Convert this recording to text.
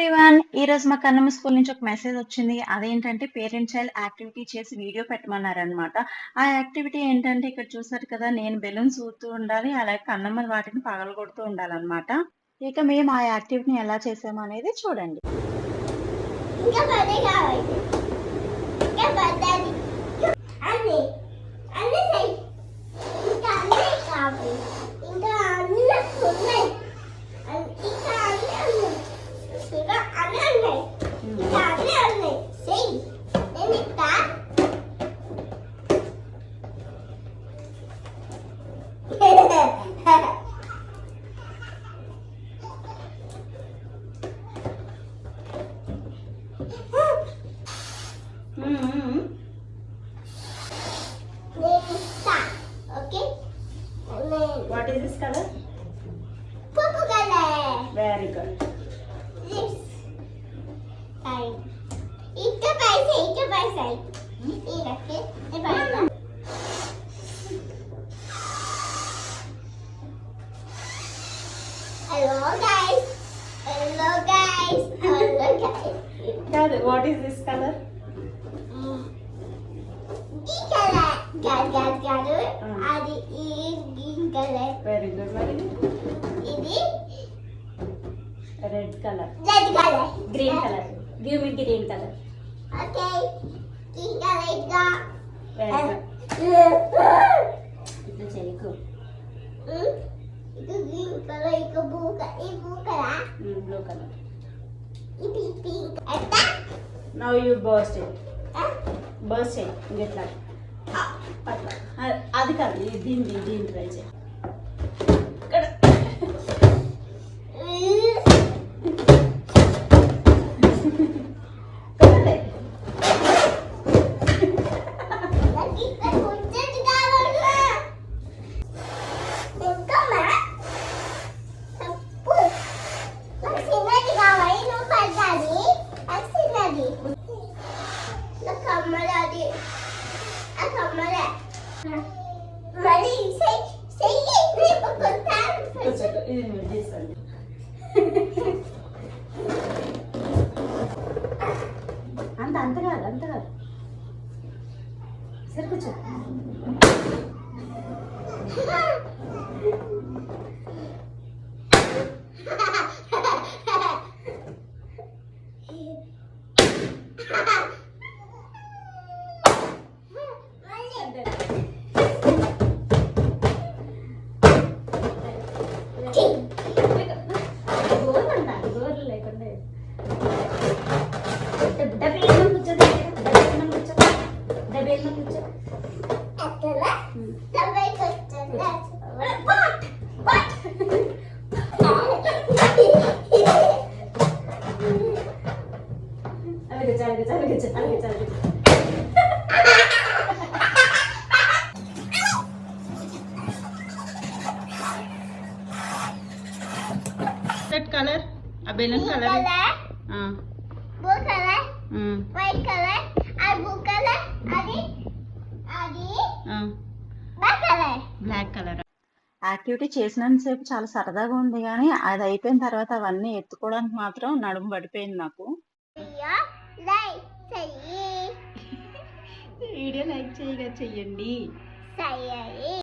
Everyone, ఈరోజు మా Kannamma school నుంచి ఒక మెసేజ్ వచ్చింది. అదేంటంటే పేరెంట్ చైల్డ్ యాక్టివిటీ చేసి వీడియో పెట్టమన్నారనమాట. ఆ యాక్టివిటీ ఏంటంటే ఇక్కడ చూసారు కదా, నేను బెలూన్స్ ఊదుతూ ఉండాలి, అలాగే కన్నమ్మ వాటిని పగలగొడుతూ ఉండాలనమాట. ఇక మేము ఆ యాక్టివిటీని ఎలా చేసాము అనేది చూడండి. ఇంకా పదే కావాలి, ఇంకా పద్దాలి అన్నీ అన్నీ సై, ఇంకా అన్నీ కావాలి, ఇంకా అన్నీ ఉన్నాయి, ఇంకా అన్నీ ఉన్నాయి, ఇంకా అన్నీ ఉన్నాయి, ఇంకా అన్నీ ఉన్నాయి సై. నేను ఇంకా What is this color? purple color. Very good. This side. Ika by side. Ika Hello guys. Hello guys. Hello guys. What is this color? Garu. Adi green color. Very good. Very good. Idi Red color. red color. Green color. Give me green color. Okay. Green color ida. Very good. Itu ceriku. Itu green color itu buka. Blue color. Blue color. Ini pink. Eta? Now you burst it. Huh? Burst it. Get like. అది కాదు, దీన్ని try చేయి. ఇది మీరు తీసుకోండి. అంత కాదు సరే కూర్చో. కలర్ ఆ balloon colour blue colour white colour అది బ్లూ కలర్ అది బ్లాక్ కలర్. యాక్టివిటీ చేసినంతసేపు చాలా సరదాగా ఉంది, కానీ అది అయిపోయిన తర్వాత అవన్నీ ఎత్తుకోవడానికి మాత్రం నడుము పడిపోయింది నాకు. వీడియో లైక్ చెయ్యండి.